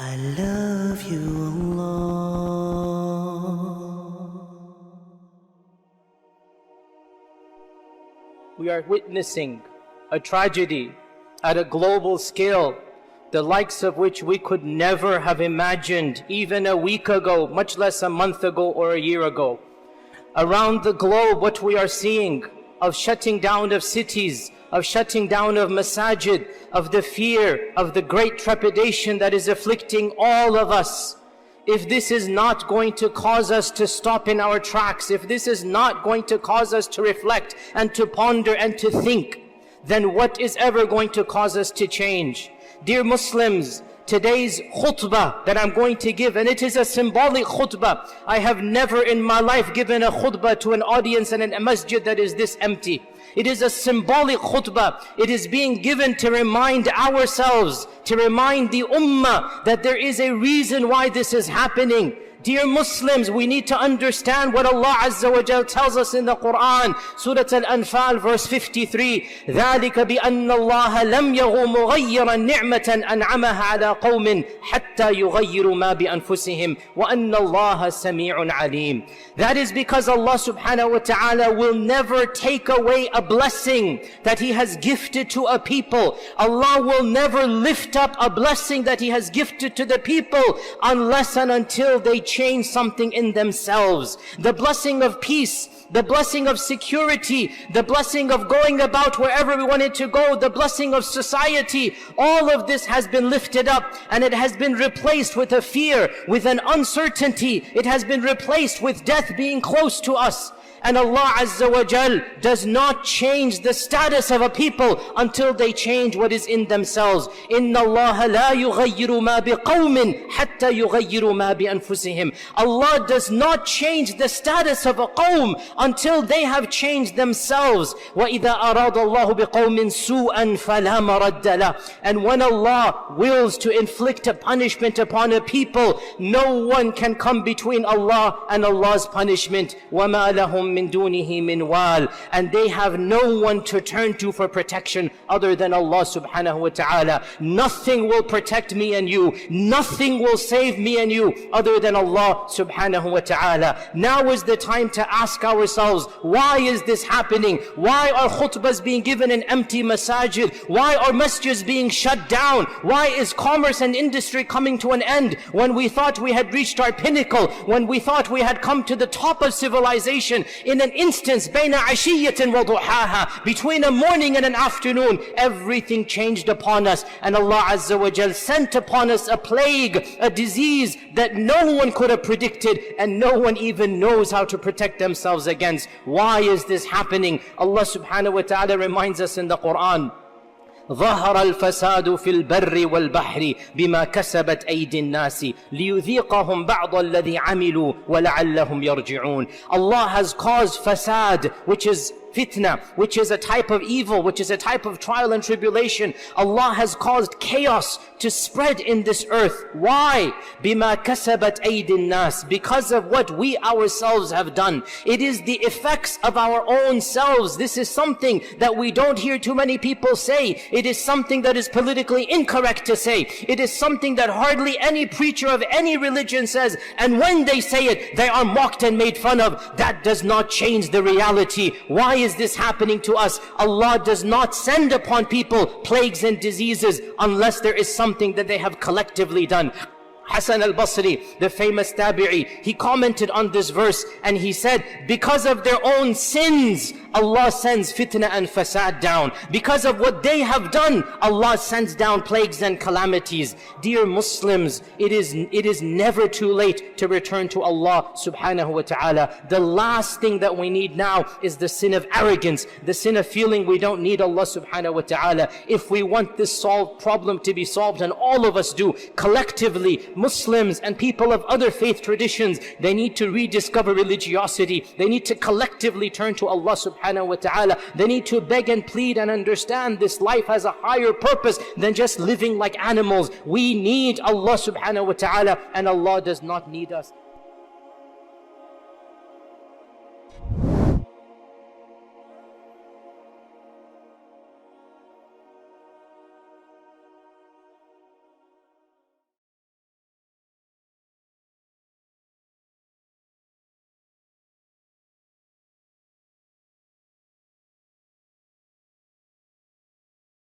I love you, Allah. We are witnessing a tragedy at a global scale, the likes of which we could never have imagined even a week ago, much less a month ago or a year ago. Around the globe, what we are seeing of shutting down of cities, of shutting down of masajid, of the fear, of the great trepidation that is afflicting all of us. If this is not going to cause us to stop in our tracks, if this is not going to cause us to reflect and to ponder and to think, then what is ever going to cause us to change? Dear Muslims, today's khutbah that I'm going to give, and it is a symbolic khutbah. I have never in my life given a khutbah to an audience and a masjid that is this empty. It is a symbolic khutbah. It is being given to remind ourselves, to remind the ummah that there is a reason why this is happening. Dear Muslims, we need to understand what Allah Azza wa Jal tells us in the Qur'an. Surah Al-Anfal verse 53. ذَلِكَ بِأَنَّ اللَّهَ لَمْ يَغُ مُغَيِّرًا نِعْمَةً أَنْعَمَهَا عَلَىٰ قَوْمٍ حَتَّى يُغَيِّرُوا مَا بِأَنفُسِهِمْ وَأَنَّ اللَّهَ سَمِيعٌ عَلِيمٌ. That is because Allah subhanahu wa ta'ala will never take away a blessing that He has gifted to a people. Allah will never lift up a blessing that He has gifted to the people unless and until they change something in themselves. The blessing of peace, the blessing of security, the blessing of going about wherever we wanted to go, the blessing of society, all of this has been lifted up and it has been replaced with a fear, with an uncertainty. It has been replaced with death being close to us. And Allah Azza wa Jal does not change the status of a people until they change what is in themselves. إِنَّ اللَّهَ لَا يُغَيِّرُ مَا بِقَوْمٍ حَتَّى يُغَيِّرُوا مَا بِأَنفُسِهِمْ. Allah does not change the status of a qawm until they have changed themselves. وَإِذَا أَرَادَ اللَّهُ بِقَوْمٍ سُوءًا فَلَا مَرَدَّ لَهُ. And when Allah wills to inflict a punishment upon a people, no one can come between Allah and Allah's punishment. وَمَا لَهُمْ min dunihi min wal. And they have no one to turn to for protection other than Allah subhanahu wa ta'ala. Nothing will protect me and you. Nothing will save me and you other than Allah subhanahu wa ta'ala. Now is the time to ask ourselves, why is this happening? Why are khutbahs being given in empty masajid? Why are masjids being shut down? Why is commerce and industry coming to an end when we thought we had reached our pinnacle, when we thought we had come to the top of civilization? In an instance, بَيْنَ عَشِيَّةٍ وَضُحَاهَا, between a morning and an afternoon, everything changed upon us. And Allah Azza wa Jal sent upon us a plague, a disease that no one could have predicted and no one even knows how to protect themselves against. Why is this happening? Allah subhanahu wa ta'ala reminds us in the Qur'an, ظهر الفساد في البر والبحر بما كسبت أيدي الناس ليذيقهم بعض الذي عملوا ولعلهم يرجعون. Allah has caused fasad, which is fitna, which is a type of evil, which is a type of trial and tribulation. Allah has caused chaos to spread in this earth. Why? بِمَا كَسَبَتْ أَيْدِ النَّاسِ. Because of what we ourselves have done. It is the effects of our own selves. This is something that we don't hear too many people say. It is something that is politically incorrect to say. It is something that hardly any preacher of any religion says. And when they say it, they are mocked and made fun of. That does not change the reality. Why is this happening to us? Allah does not send upon people plagues and diseases unless there is something that they have collectively done. Hasan al-Basri, the famous tabi'i, he commented on this verse and he said, because of their own sins, Allah sends fitna and fasad down. Because of what they have done, Allah sends down plagues and calamities. Dear Muslims, it is never too late to return to Allah subhanahu wa ta'ala. The last thing that we need now is the sin of arrogance, the sin of feeling we don't need Allah subhanahu wa ta'ala. If we want this problem to be solved, and all of us do, collectively, Muslims and people of other faith traditions, they need to rediscover religiosity. They need to collectively turn to Allah subhanahu wa ta'ala. They need to beg and plead and understand this life has a higher purpose than just living like animals. We need Allah subhanahu wa ta'ala, and Allah does not need us.